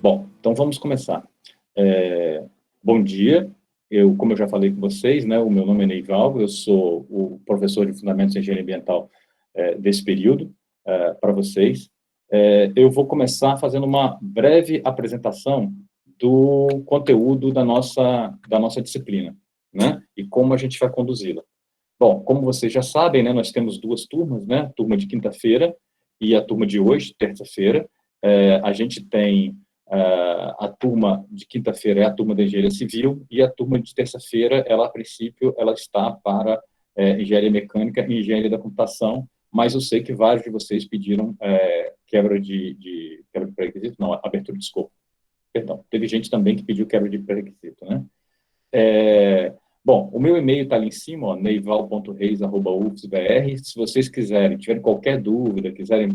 Bom, então vamos começar. Bom dia, como eu já falei com vocês, né, o meu nome é Neival, eu sou o professor de Fundamentos de Engenharia Ambiental desse período, para vocês. Eu vou começar fazendo uma breve apresentação do conteúdo da nossa disciplina, né, e como a gente vai conduzi-la. Bom, como vocês já sabem, né, nós temos duas turmas, né, a turma de quinta-feira e a turma de hoje, terça-feira. A gente tem a turma de quinta-feira é a turma da engenharia civil e a turma de terça-feira, ela a princípio, ela está para engenharia mecânica e engenharia da computação, mas eu sei que vários de vocês pediram quebra de pré-requisito, não, abertura de escopo. Perdão, teve gente também que pediu quebra de pré-requisito, né? Bom, o meu e-mail está ali em cima, neival.reis@ufsbr. Se vocês quiserem, tiverem qualquer dúvida, quiserem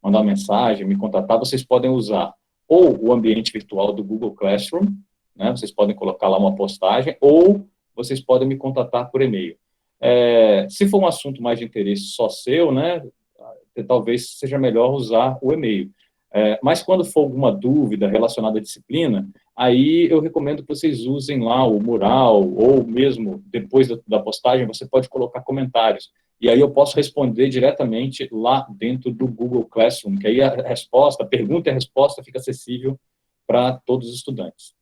mandar uma mensagem, me contatar, vocês podem usar ou o ambiente virtual do Google Classroom, né? Vocês podem colocar lá uma postagem, ou vocês podem me contatar por e-mail. Se for um assunto mais de interesse só seu, né, talvez seja melhor usar o e-mail. Mas quando for alguma dúvida relacionada à disciplina, aí eu recomendo que vocês usem lá o mural, ou mesmo depois da postagem, você pode colocar comentários. E aí eu posso responder diretamente lá dentro do Google Classroom, que aí a pergunta e a resposta fica acessível para todos os estudantes.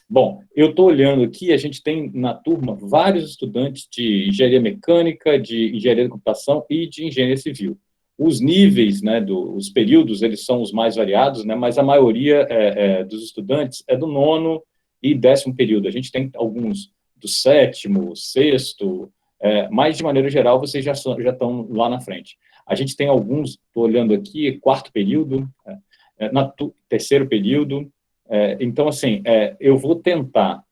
Bom, eu estou olhando aqui, a gente tem na turma vários estudantes de engenharia mecânica, de engenharia da computação e de engenharia civil. Os níveis, né, os períodos, eles são os mais variados, né, mas a maioria dos estudantes é do 9º e 10º período. A gente tem alguns do 7º, 6º, mas de maneira geral vocês já estão lá na frente. A gente tem alguns, estou olhando aqui, 4º período, terceiro período. Então, assim, eu vou tentar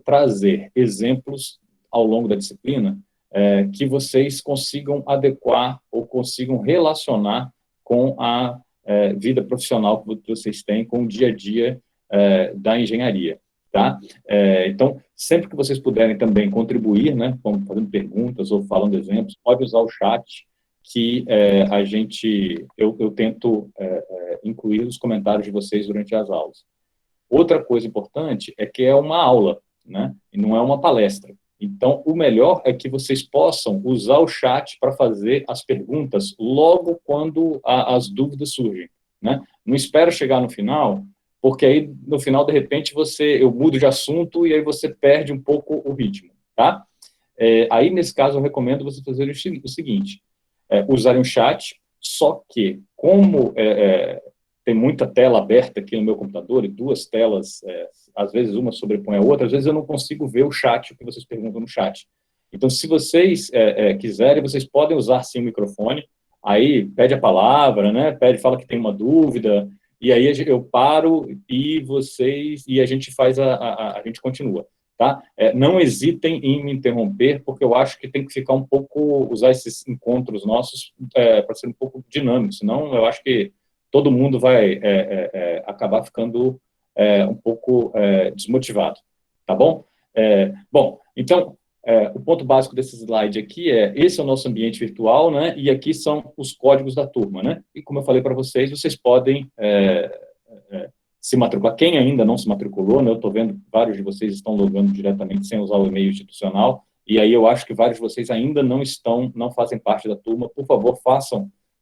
trazer exemplos ao longo da disciplina que vocês consigam adequar ou consigam relacionar com a vida profissional que vocês têm, com o dia a dia da engenharia, tá? Então, sempre que vocês puderem também contribuir, né, fazendo perguntas ou falando exemplos, pode usar o chat que eu tento incluir os comentários de vocês durante as aulas. Outra coisa importante é que é uma aula, né? E não é uma palestra. Então, o melhor é que vocês possam usar o chat para fazer as perguntas logo quando as dúvidas surgem, né? Não espera chegar no final, porque aí, no final, de repente, eu mudo de assunto e aí você perde um pouco o ritmo, tá? Aí, nesse caso, eu recomendo você fazer o seguinte, usarem o chat, só que, como tem muita tela aberta aqui no meu computador, e duas telas, às vezes uma sobrepõe a outra, às vezes eu não consigo ver o chat, o que vocês perguntam no chat. Então, se vocês quiserem, vocês podem usar sim o microfone, aí pede a palavra, né, fala que tem uma dúvida, e aí eu paro e a gente a gente continua, tá? Não hesitem em me interromper, porque eu acho que tem que ficar usar esses encontros nossos para ser um pouco dinâmico, senão eu acho que todo mundo vai acabar ficando um pouco desmotivado, tá bom? Bom, então, o ponto básico desse slide aqui esse é o nosso ambiente virtual, né, e aqui são os códigos da turma, né, e como eu falei para vocês, vocês podem se matricular. Quem ainda não se matriculou, né, eu estou vendo que vários de vocês estão logando diretamente sem usar o e-mail institucional, e aí eu acho que vários de vocês ainda não fazem parte da turma. Por favor,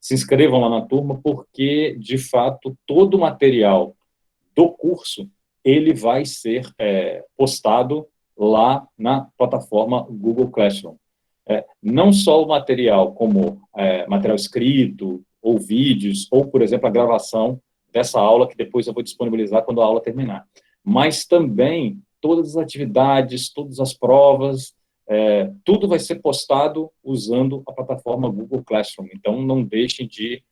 se inscrevam lá na turma, porque, de fato, todo o material do curso, ele vai ser postado lá na plataforma Google Classroom. Não só o material, como material escrito, ou vídeos, ou, por exemplo, a gravação dessa aula, que depois eu vou disponibilizar quando a aula terminar. Mas também todas as atividades, todas as provas, tudo vai ser postado usando a plataforma Google Classroom. Então, não deixem de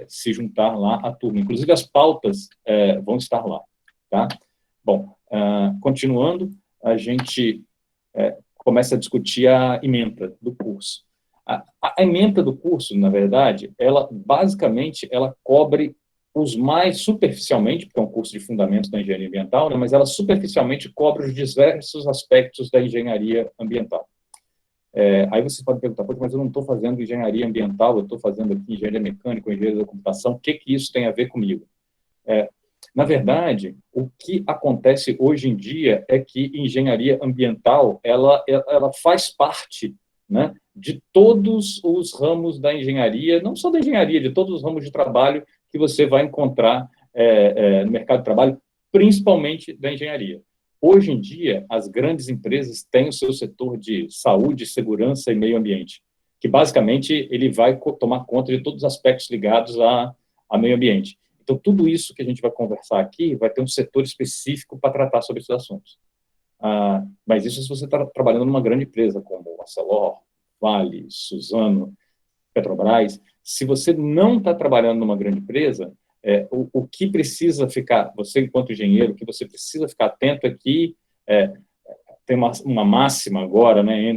se juntar lá à turma. Inclusive, as pautas vão estar lá. Tá? Bom, continuando, a gente começa a discutir a ementa do curso. A ementa do curso, na verdade, basicamente, ela cobre os mais superficialmente, porque é um curso de fundamentos da engenharia ambiental, né, mas ela superficialmente cobre os diversos aspectos da engenharia ambiental. Aí você pode perguntar, mas eu não estou fazendo engenharia ambiental, eu estou fazendo aqui engenharia mecânica, engenharia da computação, o que isso tem a ver comigo? Na verdade, o que acontece hoje em dia é que engenharia ambiental, ela faz parte, né, de todos os ramos da engenharia, não só da engenharia, de todos os ramos de trabalho que você vai encontrar no mercado de trabalho, principalmente da engenharia. Hoje em dia, as grandes empresas têm o seu setor de saúde, segurança e meio ambiente, que basicamente ele vai tomar conta de todos os aspectos ligados a meio ambiente. Então, tudo isso que a gente vai conversar aqui vai ter um setor específico para tratar sobre esses assuntos. Mas isso se você está trabalhando numa grande empresa, como Arcelor, Vale, Suzano, Petrobras. Se você não está trabalhando numa grande empresa, o que precisa ficar, você enquanto engenheiro, o que você precisa ficar atento é que tem uma máxima agora, né,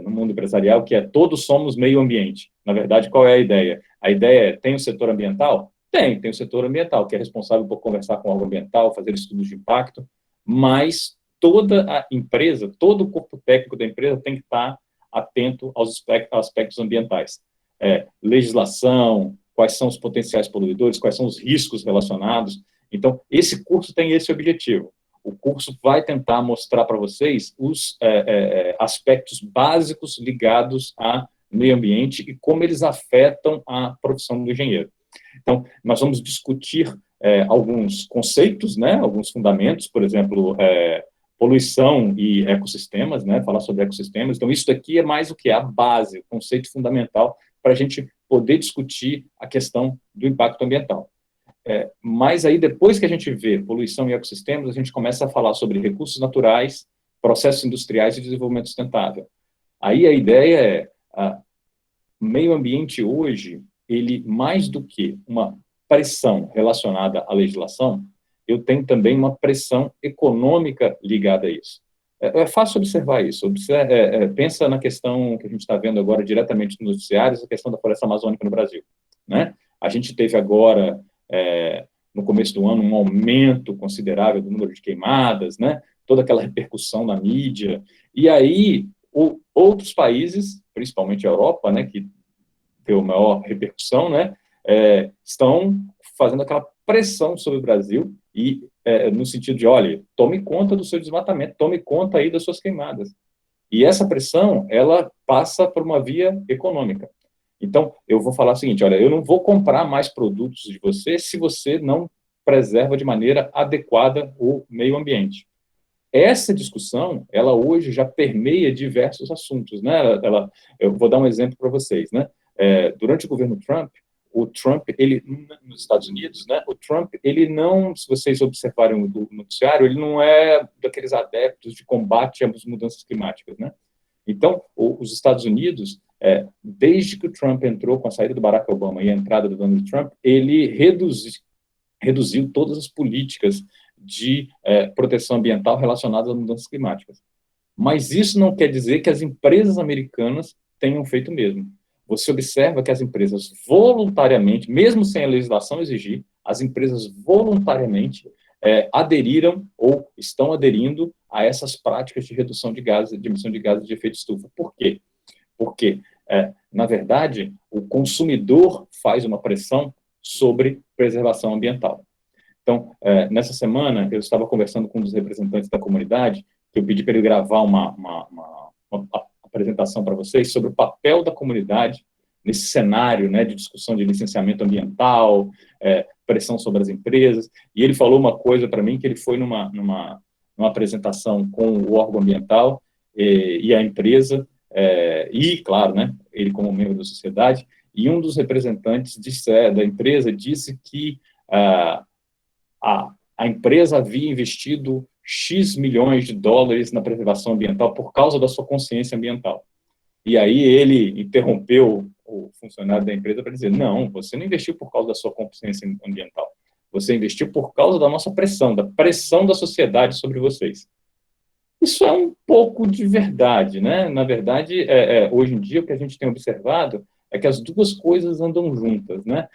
no mundo empresarial, que é todos somos meio ambiente. Na verdade, qual é a ideia? A ideia é, tem o setor ambiental? Tem o setor ambiental, que é responsável por conversar com o órgão ambiental, fazer estudos de impacto, mas toda a empresa, todo o corpo técnico da empresa tem que estar atento aos aspectos ambientais. Legislação, quais são os potenciais poluidores, quais são os riscos relacionados. Então, esse curso tem esse objetivo. O curso vai tentar mostrar para vocês os aspectos básicos ligados a meio ambiente e como eles afetam a profissão do engenheiro. Então, nós vamos discutir alguns conceitos, né, alguns fundamentos, por exemplo, poluição e ecossistemas, né, falar sobre ecossistemas. Então, isso daqui é mais o que? A base, o conceito fundamental para a gente poder discutir a questão do impacto ambiental. Mas aí, depois que a gente vê poluição e ecossistemas, a gente começa a falar sobre recursos naturais, processos industriais e desenvolvimento sustentável. Aí a ideia o meio ambiente hoje, ele, mais do que uma pressão relacionada à legislação, eu tenho também uma pressão econômica ligada a isso. É fácil observar isso. Pensa na questão que a gente está vendo agora diretamente nos noticiários, a questão da floresta amazônica no Brasil, né? A gente teve agora, no começo do ano, um aumento considerável do número de queimadas, né? Toda aquela repercussão na mídia. E aí, outros países, principalmente a Europa, né, que tem maior repercussão, né, estão fazendo aquela pressão sobre o Brasil e no sentido de, olha, tome conta do seu desmatamento, tome conta aí das suas queimadas. E essa pressão, ela passa por uma via econômica. Então, eu vou falar o seguinte, olha, eu não vou comprar mais produtos de você se você não preserva de maneira adequada o meio ambiente. Essa discussão, ela hoje já permeia diversos assuntos, né? Eu vou dar um exemplo para vocês, né? Durante o governo Trump, ele, nos Estados Unidos, né? O Trump, ele não, se vocês observarem o noticiário, ele não é daqueles adeptos de combate às mudanças climáticas, né? Então, os Estados Unidos, desde que o Trump entrou, com a saída do Barack Obama e a entrada do Donald Trump, ele reduziu todas as políticas de proteção ambiental relacionadas às mudanças climáticas. Mas isso não quer dizer que as empresas americanas tenham feito o mesmo. Você observa que as empresas voluntariamente, mesmo sem a legislação exigir, as empresas voluntariamente aderiram ou estão aderindo a essas práticas de redução de emissão de gases de efeito estufa. Por quê? Porque, na verdade, o consumidor faz uma pressão sobre preservação ambiental. Então, nessa semana, eu estava conversando com um dos representantes da comunidade, que eu pedi para ele gravar uma apresentação para vocês sobre o papel da comunidade nesse cenário, né, de discussão de licenciamento ambiental, pressão sobre as empresas, e ele falou uma coisa para mim, que ele foi numa apresentação com o órgão ambiental e a empresa, e, claro, né, ele como membro da sociedade, e um dos representantes da empresa disse que a empresa havia investido X milhões de dólares na preservação ambiental por causa da sua consciência ambiental. E aí ele interrompeu o funcionário da empresa para dizer, não, você não investiu por causa da sua consciência ambiental, você investiu por causa da nossa pressão, da pressão da sociedade sobre vocês. Isso é um pouco de verdade, né? Na verdade, hoje em dia, o que a gente tem observado é que as duas coisas andam juntas, né?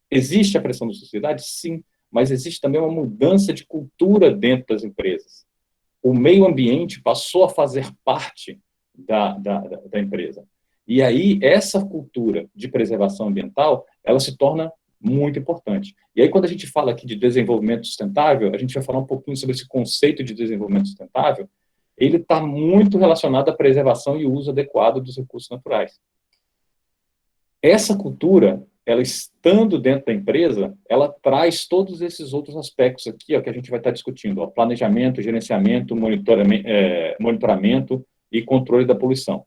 Existe a pressão da sociedade? Sim, mas existe também uma mudança de cultura dentro das empresas. O meio ambiente passou a fazer parte da empresa. E aí, essa cultura de preservação ambiental, ela se torna muito importante. E aí, quando a gente fala aqui de desenvolvimento sustentável, a gente vai falar um pouquinho sobre esse conceito de desenvolvimento sustentável. Ele está muito relacionado à preservação e uso adequado dos recursos naturais. Essa cultura, ela estando dentro da empresa, ela traz todos esses outros aspectos aqui, ó, que a gente vai estar discutindo, ó, planejamento, gerenciamento, monitoramento e controle da poluição.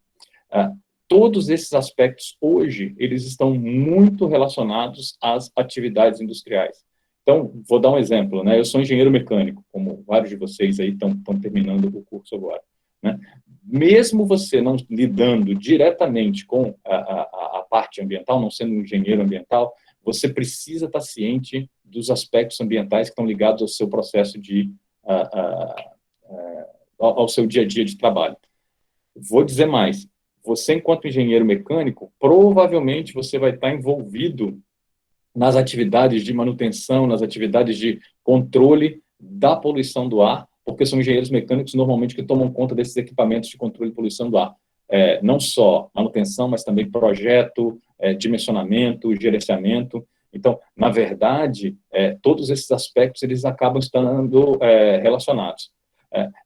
Todos esses aspectos, hoje, eles estão muito relacionados às atividades industriais. Então, vou dar um exemplo, né? Eu sou engenheiro mecânico, como vários de vocês aí estão terminando o curso agora, né? Mesmo você não lidando diretamente com a parte ambiental, não sendo um engenheiro ambiental, você precisa estar ciente dos aspectos ambientais que estão ligados ao seu processo ao seu dia a dia de trabalho. Vou dizer mais, você, enquanto engenheiro mecânico, provavelmente você vai estar envolvido nas atividades de manutenção, nas atividades de controle da poluição do ar, porque são engenheiros mecânicos normalmente que tomam conta desses equipamentos de controle de poluição do ar. Não só manutenção, mas também projeto, dimensionamento, gerenciamento. Então, na verdade, todos esses aspectos eles acabam estando relacionados.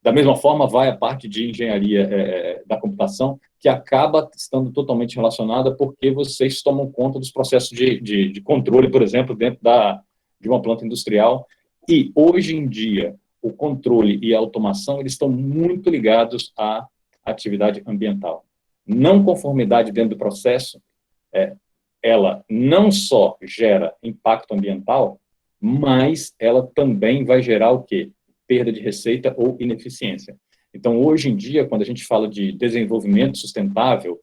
Da mesma forma, vai a parte de engenharia da computação, que acaba estando totalmente relacionada porque vocês tomam conta dos processos de controle, por exemplo, dentro de uma planta industrial. E, hoje em dia, o controle e a automação eles estão muito ligados à atividade ambiental. Não conformidade dentro do processo, ela não só gera impacto ambiental, mas ela também vai gerar o quê? Perda de receita ou ineficiência. Então, hoje em dia, quando a gente fala de desenvolvimento sustentável,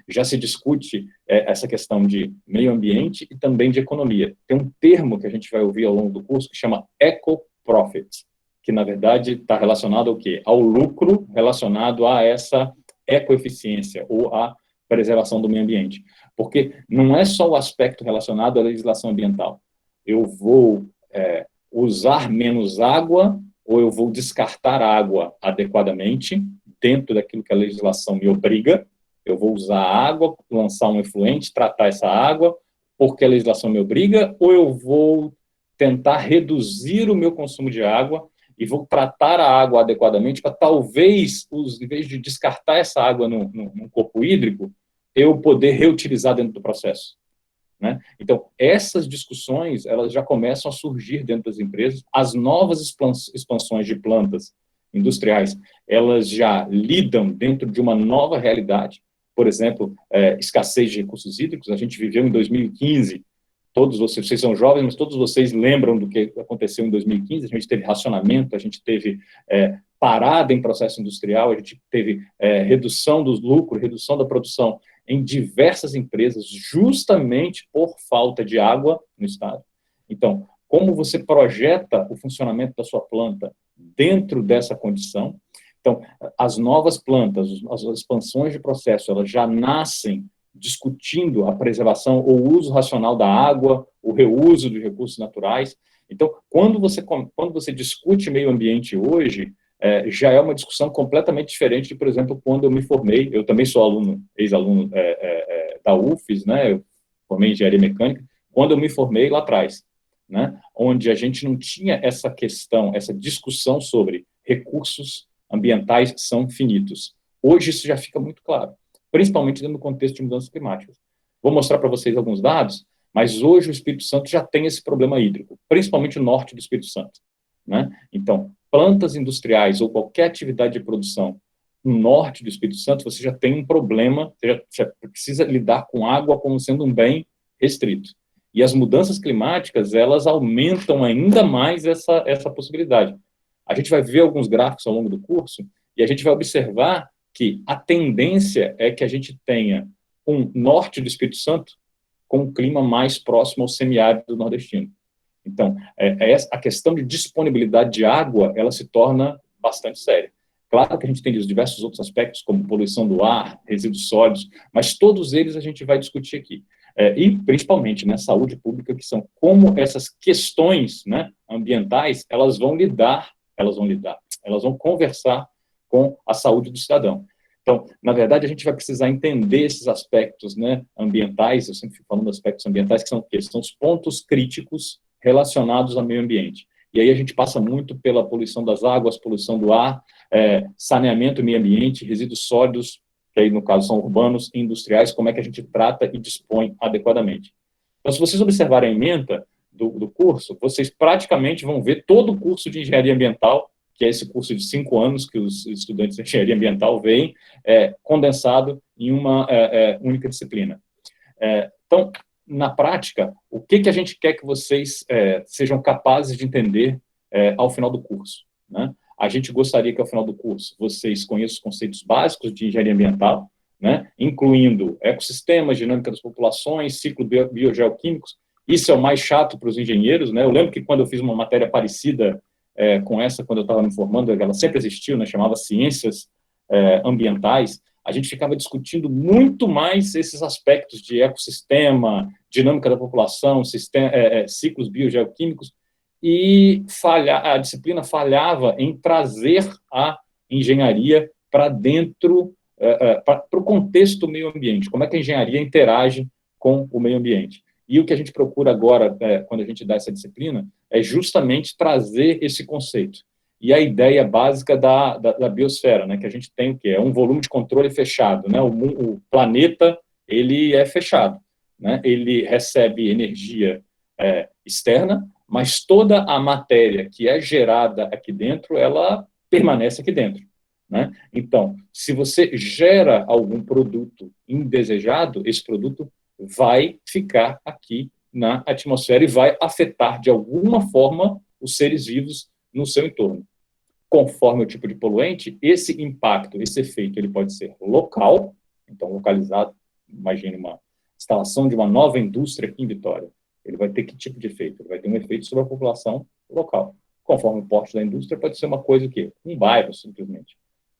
já se discute essa questão de meio ambiente e também de economia. Tem um termo que a gente vai ouvir ao longo do curso que chama eco-profit, que, na verdade, está relacionado ao quê? Ao lucro relacionado a essa ecoeficiência ou à preservação do meio ambiente. Porque não é só o aspecto relacionado à legislação ambiental. Eu vou usar menos água ou eu vou descartar água adequadamente dentro daquilo que a legislação me obriga. Eu vou usar água, lançar um efluente, tratar essa água porque a legislação me obriga, ou eu vou tentar reduzir o meu consumo de água e vou tratar a água adequadamente para talvez, em vez de descartar essa água num corpo hídrico, eu poder reutilizar dentro do processo. Né? Então, essas discussões elas já começam a surgir dentro das empresas. As novas expansões de plantas industriais, elas já lidam dentro de uma nova realidade. Por exemplo, escassez de recursos hídricos. A gente viveu em 2015, todos vocês são jovens, mas todos vocês lembram do que aconteceu em 2015. A gente teve racionamento, a gente teve parada em processo industrial, a gente teve redução dos lucros, redução da produção em diversas empresas, justamente por falta de água no estado. Então, como você projeta o funcionamento da sua planta dentro dessa condição? Então, as novas plantas, as expansões de processo, elas já nascem discutindo a preservação ou o uso racional da água, o reuso dos recursos naturais. Então, quando você discute meio ambiente hoje, já é uma discussão completamente diferente de, por exemplo, quando eu me formei. Eu também sou aluno, ex-aluno da UFES, né? Eu formei em engenharia mecânica, quando eu me formei lá atrás, né? Onde a gente não tinha essa questão, essa discussão sobre recursos ambientais são finitos. Hoje isso já fica muito claro, principalmente dentro do contexto de mudanças climáticas. Vou mostrar para vocês alguns dados, mas hoje o Espírito Santo já tem esse problema hídrico, principalmente o norte do Espírito Santo, né? Então, plantas industriais ou qualquer atividade de produção no norte do Espírito Santo, você já tem um problema, você já precisa lidar com água como sendo um bem restrito. E as mudanças climáticas, elas aumentam ainda mais essa possibilidade. A gente vai ver alguns gráficos ao longo do curso e a gente vai observar que a tendência é que a gente tenha um norte do Espírito Santo com um clima mais próximo ao semiárido nordestino. Então, a questão de disponibilidade de água, ela se torna bastante séria. Claro que a gente tem diversos outros aspectos, como poluição do ar, resíduos sólidos, mas todos eles a gente vai discutir aqui. E, principalmente, né, saúde pública, que são como essas questões, né, ambientais, elas vão conversar com a saúde do cidadão. Então, na verdade, a gente vai precisar entender esses aspectos, né, ambientais, eu sempre fico falando de aspectos ambientais, que são o quê? São os pontos críticos relacionados ao meio ambiente. E aí a gente passa muito pela poluição das águas, poluição do ar, saneamento do meio ambiente, resíduos sólidos, que aí no caso são urbanos e industriais, como é que a gente trata e dispõe adequadamente. Então, se vocês observarem a ementa do curso, vocês praticamente vão ver todo o curso de engenharia ambiental, que é esse curso de 5 anos que os estudantes de engenharia ambiental veem, condensado em uma única disciplina. Então, na prática, o que a gente quer que vocês sejam capazes de entender ao final do curso, né? A gente gostaria que, ao final do curso, vocês conheçam os conceitos básicos de engenharia ambiental, né, incluindo ecossistemas, dinâmica das populações, ciclo biogeoquímicos. Isso é o mais chato para os engenheiros, né? Eu lembro que quando eu fiz uma matéria parecida com essa, quando eu estava me formando, ela sempre existiu, né, chamava Ciências Ambientais, a gente ficava discutindo muito mais esses aspectos de ecossistema, dinâmica da população, ciclos biogeoquímicos, e a disciplina falhava em trazer a engenharia para dentro, para o contexto meio ambiente, como é que a engenharia interage com o meio ambiente. E o que a gente procura agora, quando a gente dá essa disciplina, é justamente trazer esse conceito. E a ideia básica da biosfera, né, que a gente tem o quê? É um volume de controle fechado, né? O planeta, ele é fechado, né? Ele recebe energia externa, mas toda a matéria que é gerada aqui dentro, ela permanece aqui dentro, né? Então, se você gera algum produto indesejado, esse produto vai ficar aqui na atmosfera e vai afetar, de alguma forma, os seres vivos no seu entorno. Conforme o tipo de poluente, esse impacto, esse efeito, ele pode ser local, então localizado, imagine uma instalação de uma nova indústria aqui em Vitória. Ele vai ter que tipo de efeito? Ele vai ter um efeito sobre a população local. Conforme o porte da indústria, pode ser uma coisa que um bairro, simplesmente.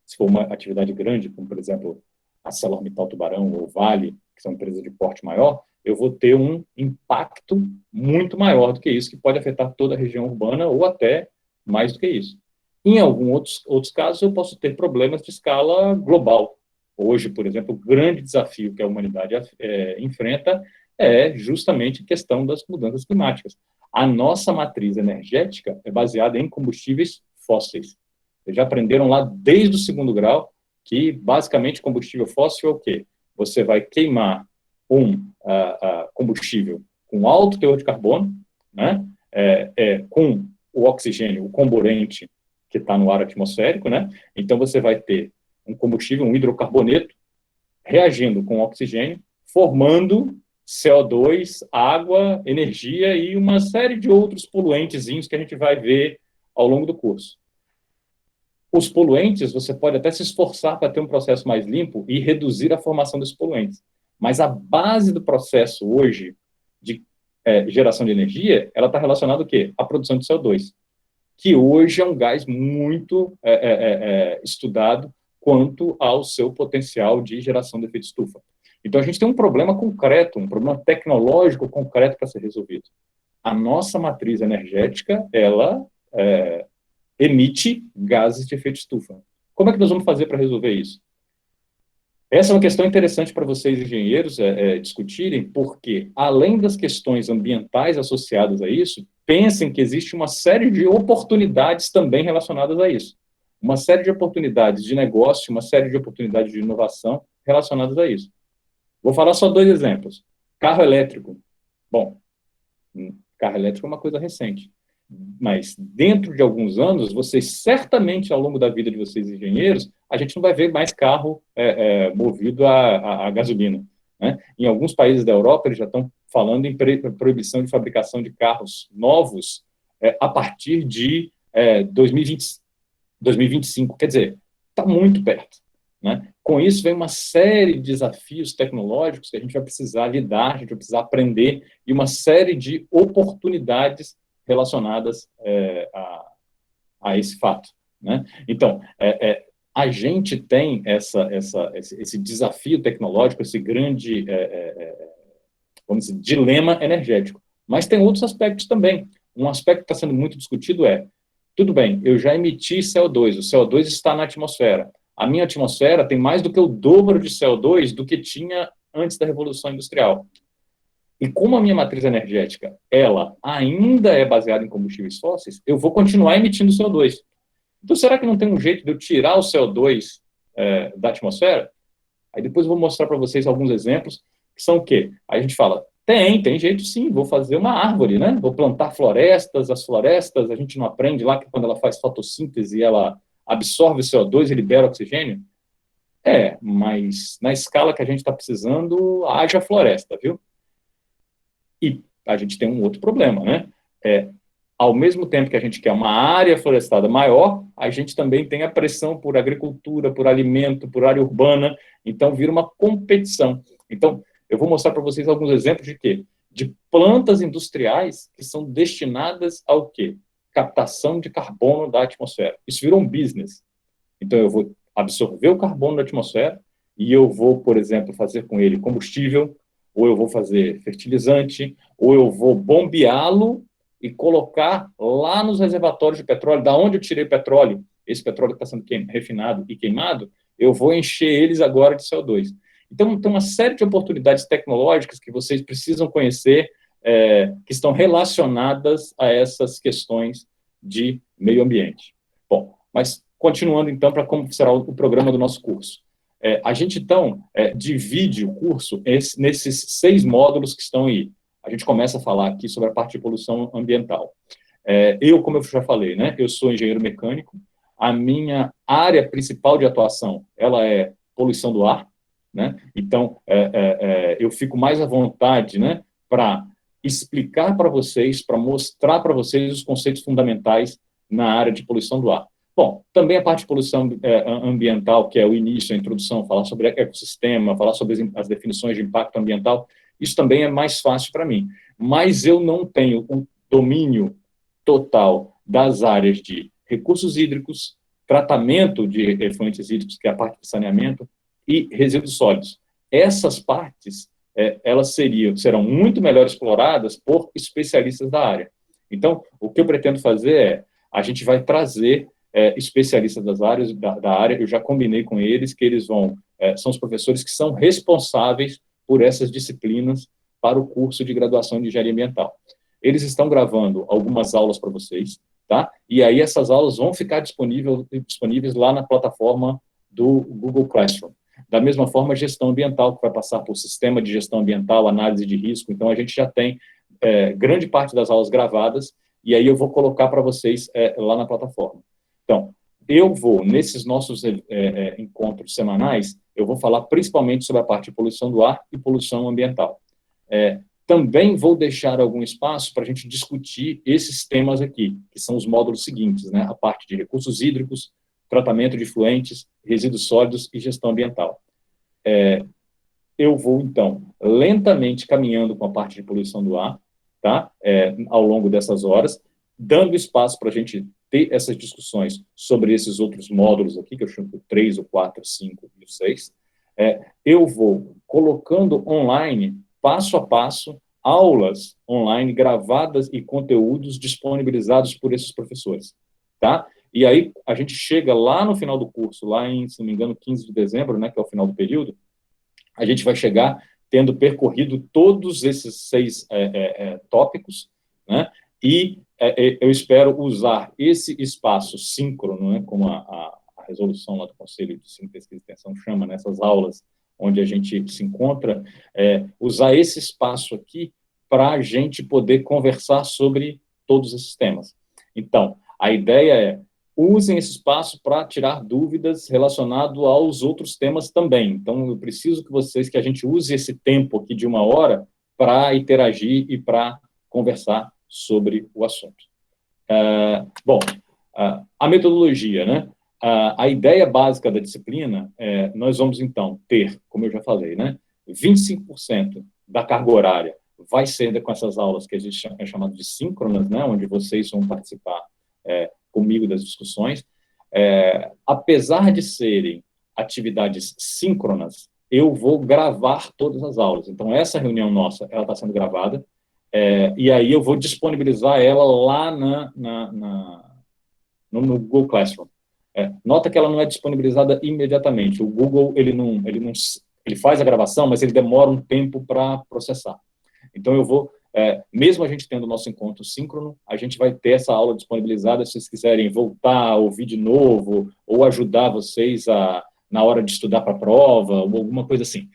Se for uma atividade grande, como, por exemplo, a ArcelorMittal Tubarão ou Vale, que são empresas de porte maior, eu vou ter um impacto muito maior do que isso, que pode afetar toda a região urbana ou até mais do que isso. Em alguns outros casos, eu posso ter problemas de escala global. Hoje, por exemplo, o grande desafio que a humanidade enfrenta é justamente a questão das mudanças climáticas. A nossa matriz energética é baseada em combustíveis fósseis. Vocês já aprenderam lá desde o 2º grau que, basicamente, combustível fóssil é o quê? Você vai queimar um combustível com alto teor de carbono, né? Com o oxigênio, o comburente que está no ar atmosférico, né? Então, você vai ter um combustível, um hidrocarboneto, reagindo com oxigênio, formando CO2, água, energia e uma série de outros poluentezinhos que a gente vai ver ao longo do curso. Os poluentes, você pode até se esforçar para ter um processo mais limpo e reduzir a formação desses poluentes. Mas a base do processo hoje de geração de energia, ela está relacionada ao quê? À produção de CO2, que hoje é um gás muito estudado quanto ao seu potencial de geração de efeito estufa. Então, a gente tem um problema concreto, um problema tecnológico concreto para ser resolvido. A nossa matriz energética, ela emite gases de efeito estufa. Como é que nós vamos fazer para resolver isso? Essa é uma questão interessante para vocês, engenheiros, discutirem, porque, além das questões ambientais associadas a isso, pensem que existe uma série de oportunidades também relacionadas a isso. Uma série de oportunidades de negócio, uma série de oportunidades de inovação relacionadas a isso. Vou falar só 2 exemplos. Carro elétrico. Bom, carro elétrico é uma coisa recente. Mas, dentro de alguns anos, vocês certamente, ao longo da vida de vocês, engenheiros, a gente não vai ver mais carro movido a gasolina, né? Em alguns países da Europa, eles já estão falando em proibição de fabricação de carros novos a partir de 2025. Quer dizer, está muito perto, né? Com isso, vem uma série de desafios tecnológicos que a gente vai precisar lidar, a gente vai precisar aprender, e uma série de oportunidades relacionadas a esse fato, né? Então, a gente tem esse desafio tecnológico, esse grande, vamos dizer, dilema energético. Mas tem outros aspectos também. Um aspecto que está sendo muito discutido tudo bem, eu já emiti CO2, o CO2 está na atmosfera, a minha atmosfera tem mais do que o dobro de CO2 do que tinha antes da Revolução Industrial. E como a minha matriz energética, ela ainda é baseada em combustíveis fósseis, eu vou continuar emitindo CO2. Então, será que não tem um jeito de eu tirar o CO2 da atmosfera? Aí depois eu vou mostrar para vocês alguns exemplos, que são o quê? Aí a gente fala, tem jeito sim, vou fazer uma árvore, né? Vou plantar florestas, as florestas, a gente não aprende lá que quando ela faz fotossíntese, ela absorve o CO2 e libera oxigênio? Mas na escala que a gente está precisando, haja floresta, viu? E a gente tem um outro problema, né? Ao mesmo tempo que a gente quer uma área florestada maior, a gente também tem a pressão por agricultura, por alimento, por área urbana, então vira uma competição. Então, eu vou mostrar para vocês alguns exemplos de quê? De plantas industriais que são destinadas ao quê? Captação de carbono da atmosfera. Isso virou um business. Então, eu vou absorver o carbono da atmosfera e eu vou, por exemplo, fazer com ele combustível, ou eu vou fazer fertilizante, ou eu vou bombeá-lo e colocar lá nos reservatórios de petróleo, da onde eu tirei petróleo, esse petróleo que está sendo refinado e queimado, eu vou encher eles agora de CO2. Então, tem uma série de oportunidades tecnológicas que vocês precisam conhecer, que estão relacionadas a essas questões de meio ambiente. Bom, mas continuando, então, para como será o programa do nosso curso. A gente, então, divide o curso nesses 6 módulos que estão aí. A gente começa a falar aqui sobre a parte de poluição ambiental. Como eu já falei, né, eu sou engenheiro mecânico, a minha área principal de atuação, ela é poluição do ar, né? Então, eu fico mais à vontade, né, para explicar para vocês, para mostrar para vocês os conceitos fundamentais na área de poluição do ar. Bom, também a parte de poluição ambiental, que é o início, a introdução, falar sobre ecossistema, falar sobre as definições de impacto ambiental, isso também é mais fácil para mim. Mas eu não tenho um domínio total das áreas de recursos hídricos, tratamento de efluentes hídricos, que é a parte de saneamento, e resíduos sólidos. Essas partes, elas serão muito melhor exploradas por especialistas da área. Então, o que eu pretendo fazer a gente vai trazer especialistas das áreas, da área, eu já combinei com eles que eles são os professores que são responsáveis por essas disciplinas para o curso de graduação de engenharia ambiental. Eles estão gravando algumas aulas para vocês, tá? E aí essas aulas vão ficar disponíveis lá na plataforma do Google Classroom. Da mesma forma, gestão ambiental, que vai passar por sistema de gestão ambiental, análise de risco. Então, a gente já tem grande parte das aulas gravadas, e aí eu vou colocar para vocês lá na plataforma. Então, eu vou, nesses nossos encontros semanais, eu vou falar principalmente sobre a parte de poluição do ar e poluição ambiental. Também vou deixar algum espaço para a gente discutir esses temas aqui, que são os módulos seguintes, né? A parte de recursos hídricos, tratamento de efluentes, resíduos sólidos e gestão ambiental. Eu vou, então, lentamente caminhando com a parte de poluição do ar, tá? Ao longo dessas horas, dando espaço para a gente ter essas discussões sobre esses outros módulos aqui, que eu chamo de 3, o 4, o 5 e o 6. Eu vou colocando online, passo a passo, aulas online gravadas e conteúdos disponibilizados por esses professores, tá? E aí a gente chega lá no final do curso, lá em, se não me engano, 15 de dezembro, né, que é o final do período, a gente vai chegar tendo percorrido todos esses 6 tópicos, né, e eu espero usar esse espaço síncrono, né, como a resolução lá do Conselho de Ensino, Pesquisa e Extensão chama, nessas aulas onde a gente se encontra, usar esse espaço aqui para a gente poder conversar sobre todos esses temas. Então, a ideia usem esse espaço para tirar dúvidas relacionado aos outros temas também. Então, eu preciso que a gente use esse tempo aqui de 1 hora para interagir e para conversar sobre o assunto. Bom, a metodologia, né? A ideia básica da disciplina nós vamos, então, ter, como eu já falei, né? 25% da carga horária vai ser com essas aulas que a gente é chamado de síncronas, né? Onde vocês vão participar comigo das discussões. Apesar de serem atividades síncronas, eu vou gravar todas as aulas. Então, essa reunião nossa, ela está sendo gravada, e aí eu vou disponibilizar ela lá no Google Classroom. Nota que ela não é disponibilizada imediatamente. O Google, ele faz a gravação, mas ele demora um tempo para processar. Então, mesmo a gente tendo o nosso encontro síncrono, a gente vai ter essa aula disponibilizada se vocês quiserem voltar, ouvir de novo, ou ajudar vocês na hora de estudar para a prova, ou alguma coisa assim.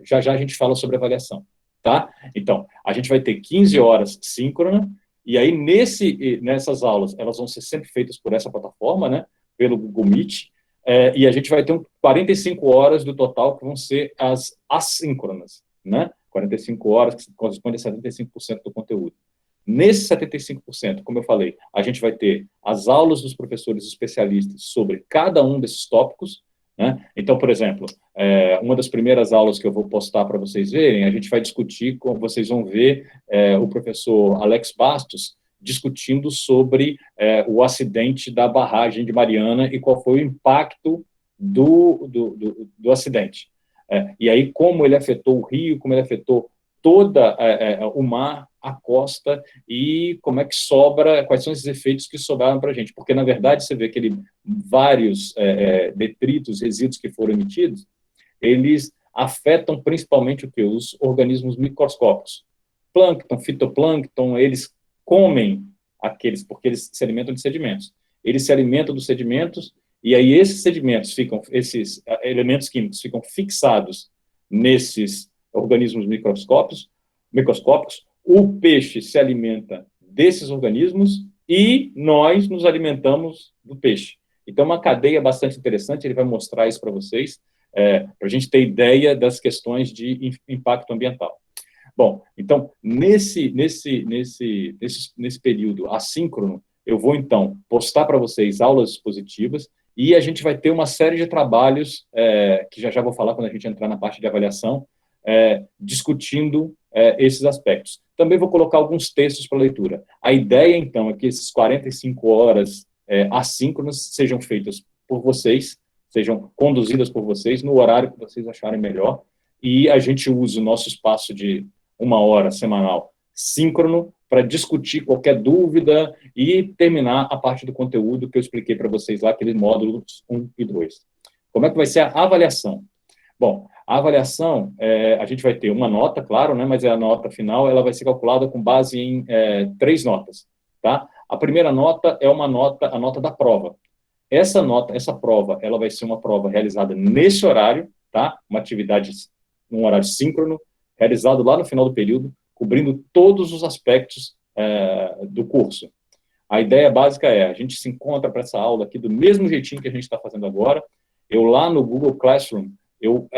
Já já a gente fala sobre avaliação, tá? Então, a gente vai ter 15 horas síncrona, e aí nessas aulas, elas vão ser sempre feitas por essa plataforma, né? Pelo Google Meet, e a gente vai ter 45 horas do total que vão ser as assíncronas, né? 45 horas, que corresponde a 75% do conteúdo. Nesses 75%, como eu falei, a gente vai ter as aulas dos professores especialistas sobre cada um desses tópicos, né? Então, por exemplo, uma das primeiras aulas que eu vou postar para vocês verem, a gente vai discutir, como vocês vão ver, o professor Alex Bastos discutindo sobre o acidente da barragem de Mariana e qual foi o impacto do acidente. E aí, como ele afetou o rio, como ele afetou toda o mar, a costa, e como é que quais são esses efeitos que sobraram para a gente. Porque, na verdade, você vê que vários detritos, resíduos que foram emitidos, eles afetam principalmente os organismos microscópicos. Plâncton, fitoplâncton, eles comem porque eles se alimentam de sedimentos. Eles se alimentam dos sedimentos, e aí esses elementos químicos ficam fixados nesses organismos microscópicos, o peixe se alimenta desses organismos e nós nos alimentamos do peixe. Então, é uma cadeia bastante interessante, ele vai mostrar isso para vocês, para a gente ter ideia das questões de impacto ambiental. Bom, então, nesse período assíncrono, eu vou, então, postar para vocês aulas expositivas e a gente vai ter uma série de trabalhos, que já vou falar quando a gente entrar na parte de avaliação, discutindo esses aspectos. Também vou colocar alguns textos para leitura. A ideia, então, é que esses 45 horas assíncronas sejam feitas por vocês, sejam conduzidas por vocês no horário que vocês acharem melhor, e a gente use o nosso espaço de 1 hora semanal síncrono para discutir qualquer dúvida e terminar a parte do conteúdo que eu expliquei para vocês lá, aqueles módulos 1 e 2. Como é que vai ser a avaliação? Bom, a avaliação, a gente vai ter uma nota, claro, né, mas a nota final ela vai ser calculada com base em 3 notas. Tá? A primeira nota é a nota da prova. Essa prova, ela vai ser uma prova realizada nesse horário, tá? Uma atividade, num horário síncrono, realizado lá no final do período, cobrindo todos os aspectos do curso. A ideia básica a gente se encontra para essa aula aqui do mesmo jeitinho que a gente está fazendo agora. Eu lá no Google Classroom, eu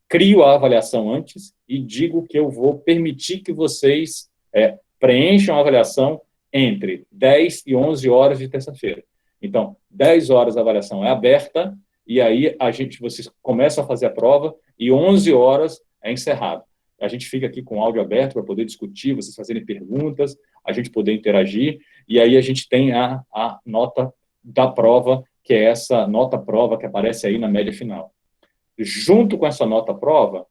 crio a avaliação antes e digo que eu vou permitir que vocês preencham a avaliação entre 10 e 11 horas de terça-feira. Então, 10 horas a avaliação é aberta, e aí vocês começam a fazer a prova, e 11 horas é encerrado. A gente fica aqui com o áudio aberto para poder discutir, vocês fazerem perguntas, a gente poder interagir, e aí a gente tem a nota da prova, que é essa nota-prova que aparece aí na média final. Junto com essa nota-prova,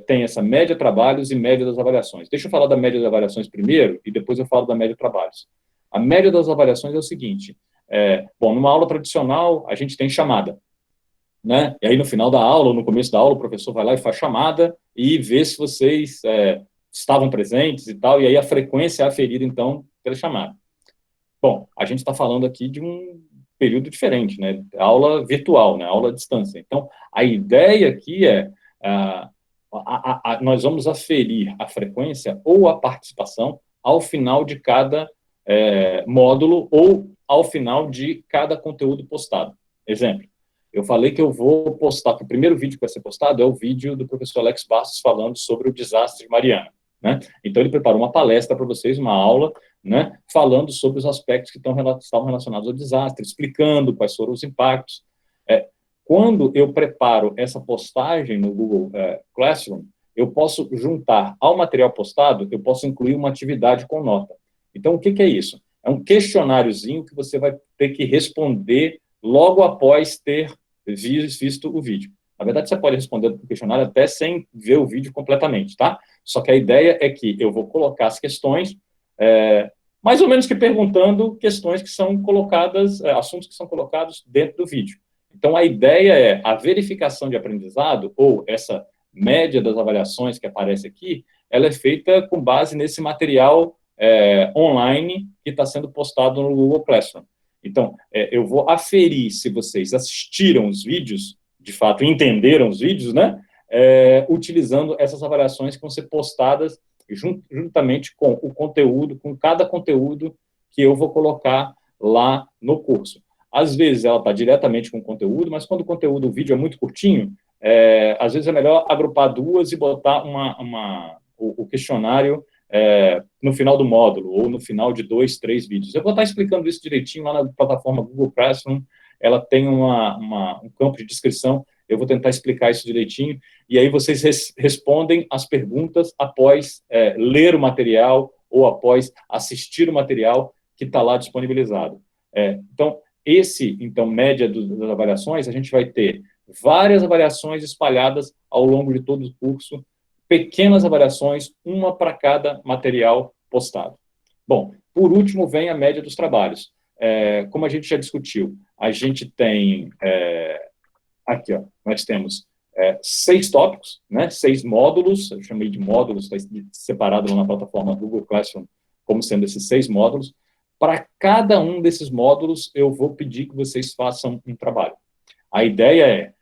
tem essa média trabalhos e média das avaliações. Deixa eu falar da média das avaliações primeiro, e depois eu falo da média trabalhos. A média das avaliações é o seguinte, numa aula tradicional, a gente tem chamada, né? E aí, no final da aula, ou no começo da aula, o professor vai lá e faz chamada e vê se vocês estavam presentes e tal, e aí a frequência é aferida, então, pela chamada. Bom, a gente está falando aqui de um período diferente, né? Aula virtual, né? Aula à distância. Então, a ideia aqui nós vamos aferir a frequência ou a participação ao final de cada módulo ou ao final de cada conteúdo postado. Exemplo, eu falei que eu vou postar, que o primeiro vídeo que vai ser postado é o vídeo do professor Alex Bastos falando sobre o desastre de Mariana, né? Então, ele preparou uma palestra para vocês, uma aula, né, falando sobre os aspectos que estavam relacionados ao desastre, explicando quais foram os impactos. Quando eu preparo essa postagem no Google Classroom, eu posso juntar ao material postado, eu posso incluir uma atividade com nota. Então, o que é isso? É um questionáriozinho que você vai ter que responder logo após ter visto o vídeo. Na verdade, você pode responder o questionário até sem ver o vídeo completamente, tá? Só que a ideia é que eu vou colocar as questões mais ou menos que perguntando questões que são colocadas, assuntos que são colocados dentro do vídeo. Então, a ideia é a verificação de aprendizado, ou essa média das avaliações que aparece aqui, ela é feita com base nesse material online que está sendo postado no Google Classroom. Então, eu vou aferir se vocês assistiram os vídeos, de fato, entenderam os vídeos, né? Utilizando essas avaliações que vão ser postadas juntamente com o conteúdo, com cada conteúdo que eu vou colocar lá no curso. Às vezes ela está diretamente com o conteúdo, mas quando o vídeo é muito curtinho, às vezes é melhor agrupar duas e botar o questionário no final do módulo, ou no final de 2, 3 vídeos. Eu vou estar explicando isso direitinho lá na plataforma Google Classroom, ela tem um campo de descrição, eu vou tentar explicar isso direitinho, e aí vocês respondem as perguntas após ler o material, ou após assistir o material que está lá disponibilizado. Então, média das avaliações, a gente vai ter várias avaliações espalhadas ao longo de todo o curso, pequenas avaliações, uma para cada material postado. Bom, por último vem a média dos trabalhos. Como a gente já discutiu, a gente tem, aqui, ó, nós temos 6 tópicos, né, 6 módulos, eu chamei de módulos, está separado lá na plataforma Google Classroom, como sendo esses 6 módulos. Para cada um desses módulos, eu vou pedir que vocês façam um trabalho. A ideia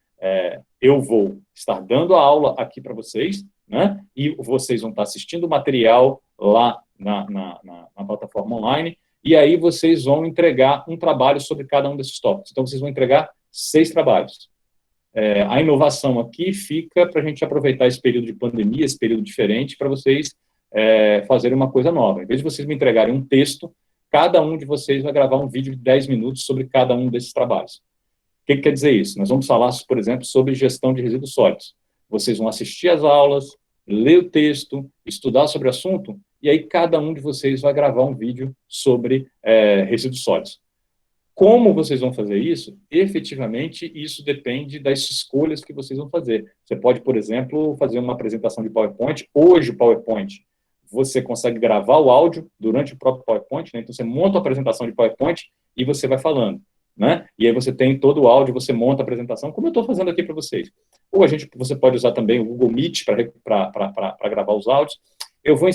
eu vou estar dando a aula aqui para vocês, né? E vocês vão estar assistindo o material lá na plataforma online, e aí vocês vão entregar um trabalho sobre cada um desses tópicos. Então, vocês vão entregar 6 trabalhos. A inovação aqui fica para a gente aproveitar esse período de pandemia, esse período diferente, para vocês fazerem uma coisa nova. Em vez de vocês me entregarem um texto, cada um de vocês vai gravar um vídeo de 10 minutos sobre cada um desses trabalhos. O que quer dizer isso? Nós vamos falar, por exemplo, sobre gestão de resíduos sólidos. Vocês vão assistir às aulas, ler o texto, estudar sobre o assunto, e aí cada um de vocês vai gravar um vídeo sobre resíduos sólidos. Como vocês vão fazer isso? Efetivamente, isso depende das escolhas que vocês vão fazer. Você pode, por exemplo, fazer uma apresentação de PowerPoint. Hoje, o PowerPoint, você consegue gravar o áudio durante o próprio PowerPoint, né? Então, você monta a apresentação de PowerPoint e você vai falando, né? E aí você tem todo o áudio, você monta a apresentação, como eu estou fazendo aqui para vocês. Ou você pode usar também o Google Meet para gravar os áudios. Eu vou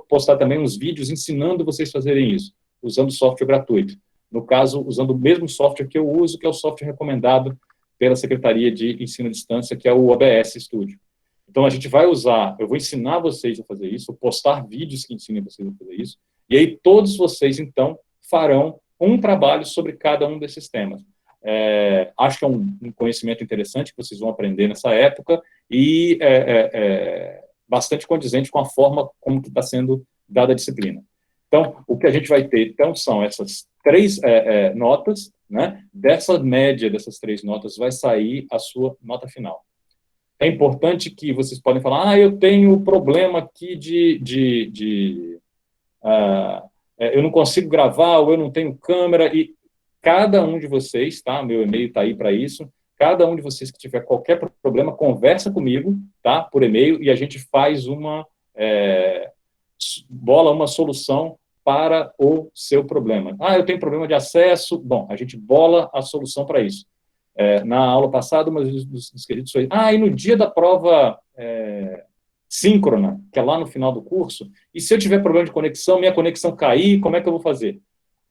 postar também uns vídeos ensinando vocês a fazerem isso, usando software gratuito. No caso, usando o mesmo software que eu uso, que é o software recomendado pela Secretaria de Ensino à Distância, que é o OBS Studio. Então, a gente vai usar, eu vou ensinar vocês a fazer isso, vou postar vídeos que ensinem vocês a fazer isso, e aí todos vocês, então, farão um trabalho sobre cada um desses temas. Acho que é um conhecimento interessante que vocês vão aprender nessa época e bastante condizente com a forma como está sendo dada a disciplina. Então, o que a gente vai ter, então, são essas 3 notas, né? Dessa média dessas 3 notas vai sair a sua nota final. É importante que vocês podem falar, eu tenho problema aqui eu não consigo gravar, ou eu não tenho câmera, e cada um de vocês, tá? Meu e-mail está aí para isso, cada um de vocês que tiver qualquer problema, conversa comigo, tá? Por e-mail, e a gente faz bola uma solução para o seu problema. Eu tenho problema de acesso. Bom, a gente bola a solução para isso. Na aula passada, uma dos queridos foi, e no dia da prova síncrona, que é lá no final do curso, e se eu tiver problema de conexão, minha conexão cair, como é que eu vou fazer?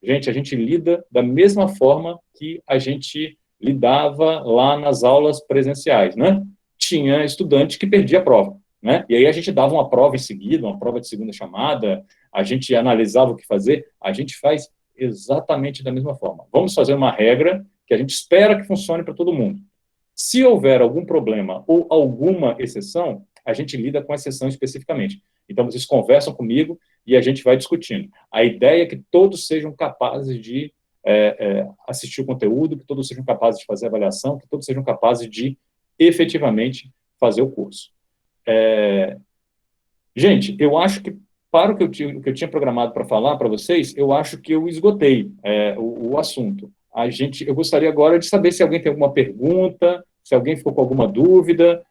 Gente, a gente lida da mesma forma que a gente lidava lá nas aulas presenciais, né? Tinha estudante que perdia a prova, né? E aí a gente dava uma prova em seguida, uma prova de segunda chamada, a gente analisava o que fazer, a gente faz exatamente da mesma forma. Vamos fazer uma regra que a gente espera que funcione para todo mundo. Se houver algum problema ou alguma exceção, a gente lida com a exceção especificamente. Então, vocês conversam comigo e a gente vai discutindo. A ideia é que todos sejam capazes de assistir o conteúdo, que todos sejam capazes de fazer a avaliação, que todos sejam capazes de efetivamente fazer o curso. Gente, eu acho que para o que eu tinha programado para falar para vocês, eu acho que eu esgotei o assunto. Eu gostaria agora de saber se alguém tem alguma pergunta, se alguém ficou com alguma dúvida,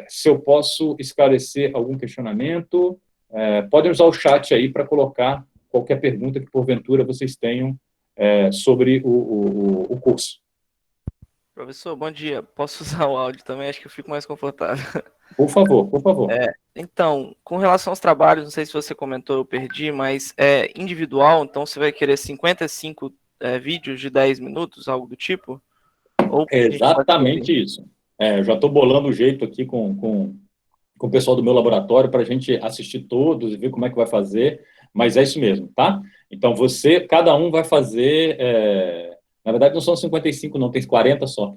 se eu posso esclarecer algum questionamento. Podem usar o chat aí para colocar qualquer pergunta que, porventura, vocês tenham sobre o curso. Professor, bom dia. Posso usar o áudio também? Acho que eu fico mais confortável. Por favor, por favor. Então, com relação aos trabalhos, não sei se você comentou, eu perdi, mas é individual, então você vai querer 55 vídeos de 10 minutos, algo do tipo? Ou É a gente pode exatamente ser... isso. Eu já estou bolando o jeito aqui com o pessoal do meu laboratório para a gente assistir todos e ver como é que vai fazer, mas é isso mesmo, tá? Então, cada um vai fazer, na verdade não são 55 não, tem 40 só.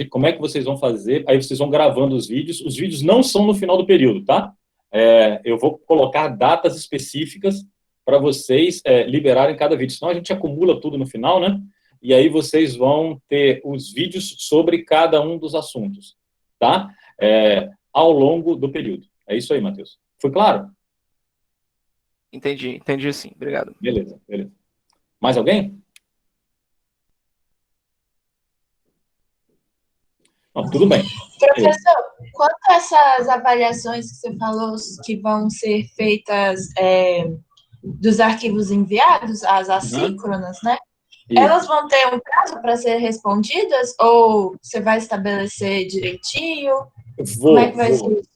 Como é que vocês vão fazer? Aí vocês vão gravando os vídeos não são no final do período, tá? Eu vou colocar datas específicas para vocês liberarem cada vídeo, senão a gente acumula tudo no final, né? E aí vocês vão ter os vídeos sobre cada um dos assuntos, tá? Ao longo do período. É isso aí, Matheus. Foi claro? Entendi sim. Obrigado. Beleza, beleza. Mais alguém? Não, tudo bem. Professor, quanto a essas avaliações que você falou que vão ser feitas dos arquivos enviados, as assíncronas, né? Isso. Elas vão ter um prazo para ser respondidas ou você vai estabelecer direitinho? Como é que vai ser isso?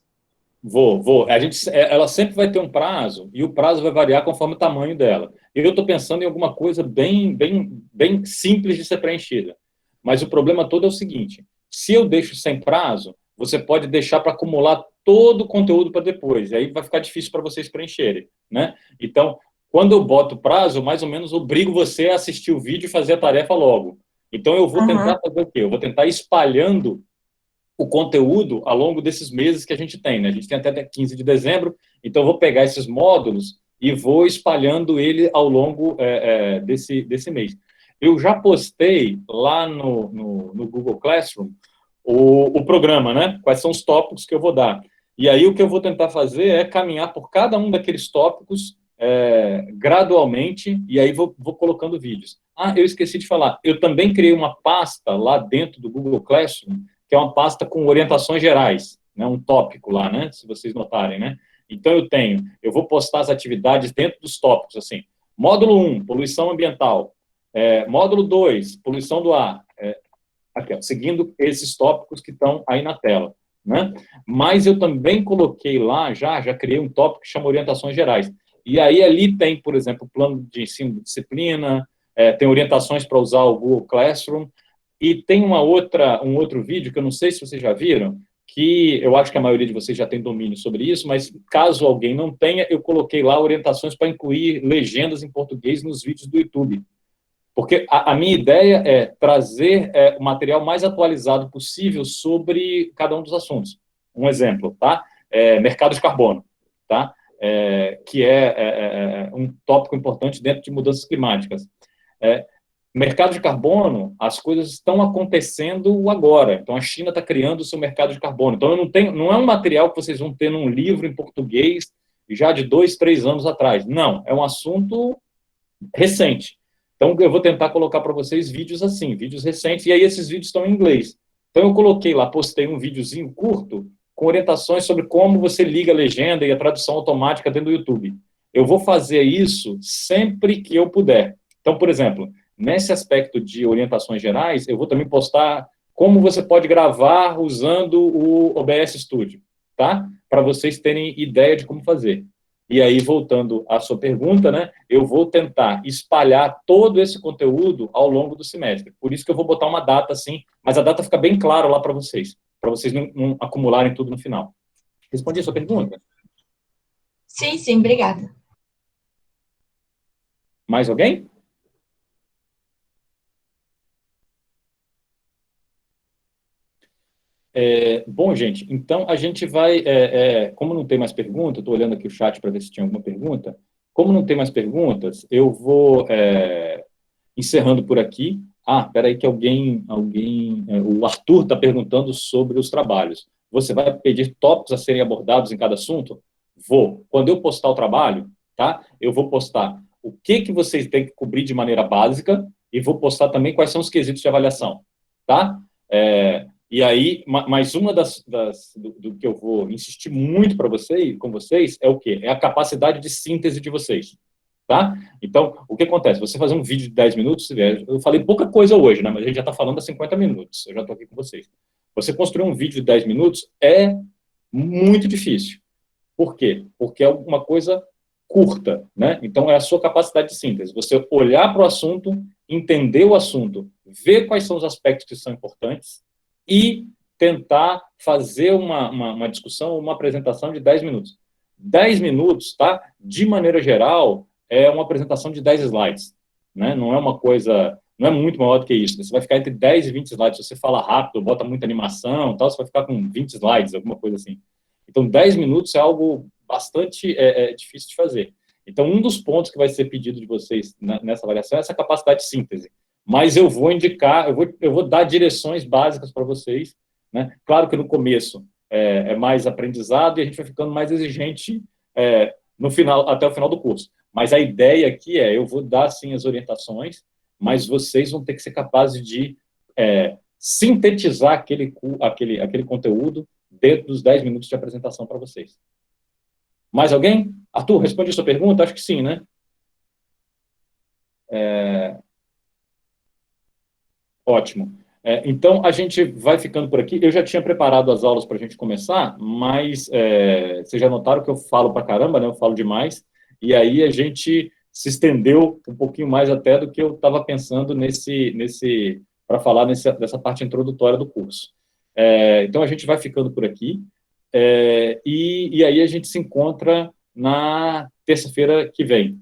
Vou. Ela sempre vai ter um prazo e o prazo vai variar conforme o tamanho dela. Eu estou pensando em alguma coisa bem simples de ser preenchida. Mas o problema todo é o seguinte: se eu deixo sem prazo, você pode deixar para acumular todo o conteúdo para depois. E aí vai ficar difícil para vocês preencherem, né? Então, quando eu boto prazo, eu mais ou menos obrigo você a assistir o vídeo e fazer a tarefa logo. Então, eu vou tentar fazer o quê? Eu vou tentar ir espalhando o conteúdo ao longo desses meses que a gente tem, né? A gente tem até 15 de dezembro, então eu vou pegar esses módulos e vou espalhando ele ao longo desse mês. Eu já postei lá no Google Classroom o programa, né? Quais são os tópicos que eu vou dar. E aí o que eu vou tentar fazer é caminhar por cada um daqueles tópicos gradualmente, e aí vou colocando vídeos. Eu esqueci de falar, eu também criei uma pasta lá dentro do Google Classroom, que é uma pasta com orientações gerais, né, um tópico lá, né, se vocês notarem, né? Então eu vou postar as atividades dentro dos tópicos, assim, módulo 1, poluição ambiental, módulo 2, poluição do ar, aqui, ó, seguindo esses tópicos que estão aí na tela, né? Mas eu também coloquei lá, já criei um tópico que chama orientações gerais, e aí ali tem, por exemplo, plano de ensino de disciplina, tem orientações para usar o Google Classroom. E tem um outro vídeo que eu não sei se vocês já viram, que eu acho que a maioria de vocês já tem domínio sobre isso, mas caso alguém não tenha, eu coloquei lá orientações para incluir legendas em português nos vídeos do YouTube. Porque a minha ideia é trazer o material mais atualizado possível sobre cada um dos assuntos. Um exemplo, tá? Mercado de carbono, tá? Que é um tópico importante dentro de mudanças climáticas. Mercado de carbono, as coisas estão acontecendo agora. Então, a China está criando o seu mercado de carbono. Então, não é um material que vocês vão ter num livro em português já de 2, 3 anos atrás. Não, é um assunto recente. Então, eu vou tentar colocar para vocês vídeos assim, vídeos recentes, e aí esses vídeos estão em inglês. Então, eu coloquei lá, postei um videozinho curto com orientações sobre como você liga a legenda e a tradução automática dentro do YouTube. Eu vou fazer isso sempre que eu puder. Então, por exemplo, nesse aspecto de orientações gerais, eu vou também postar como você pode gravar usando o OBS Studio, tá? Para vocês terem ideia de como fazer. E aí, voltando à sua pergunta, né, eu vou tentar espalhar todo esse conteúdo ao longo do semestre. Por isso que eu vou botar uma data assim, mas a data fica bem clara lá para vocês não acumularem tudo no final. Respondi a sua pergunta? Sim, obrigada. Mais alguém? Bom, gente, então a gente vai, como não tem mais pergunta, estou olhando aqui o chat para ver se tinha alguma pergunta, como não tem mais perguntas, eu vou encerrando por aqui. Espera aí que o Arthur está perguntando sobre os trabalhos. Você vai pedir tópicos a serem abordados em cada assunto? Vou. Quando eu postar o trabalho, tá? Eu vou postar o que vocês têm que cobrir de maneira básica e vou postar também quais são os quesitos de avaliação, tá? E aí, mais uma do que eu vou insistir muito com vocês é o quê? É a capacidade de síntese de vocês, tá? Então, o que acontece? Você fazer um vídeo de 10 minutos, eu falei pouca coisa hoje, né? Mas a gente já está falando há 50 minutos, eu já estou aqui com vocês. Você construir um vídeo de 10 minutos é muito difícil. Por quê? Porque é uma coisa curta, né? Então, é a sua capacidade de síntese. Você olhar para o assunto, entender o assunto, ver quais são os aspectos que são importantes e tentar fazer uma discussão, uma apresentação de 10 minutos. 10 minutos, tá? De maneira geral, é uma apresentação de 10 slides, né? Não é uma coisa, não é muito maior do que isso. Você vai ficar entre 10 e 20 slides. Se você fala rápido, bota muita animação, tal, você vai ficar com 20 slides, alguma coisa assim. Então, 10 minutos é algo bastante difícil de fazer. Então, um dos pontos que vai ser pedido de vocês nessa avaliação é essa capacidade de síntese. Mas eu vou indicar, eu vou dar direções básicas para vocês, né? Claro que no começo é mais aprendizado e a gente vai ficando mais exigente no final, até o final do curso. Mas a ideia aqui eu vou dar, sim, as orientações, mas vocês vão ter que ser capazes de sintetizar aquele conteúdo dentro dos 10 minutos de apresentação para vocês. Mais alguém? Arthur, responde a sua pergunta? Acho que sim, né? Ótimo. Então, a gente vai ficando por aqui. Eu já tinha preparado as aulas para a gente começar, mas vocês já notaram que eu falo para caramba, né? Eu falo demais. E aí a gente se estendeu um pouquinho mais até do que eu estava pensando para falar dessa parte introdutória do curso. Então, a gente vai ficando por aqui. E aí a gente se encontra na terça-feira que vem.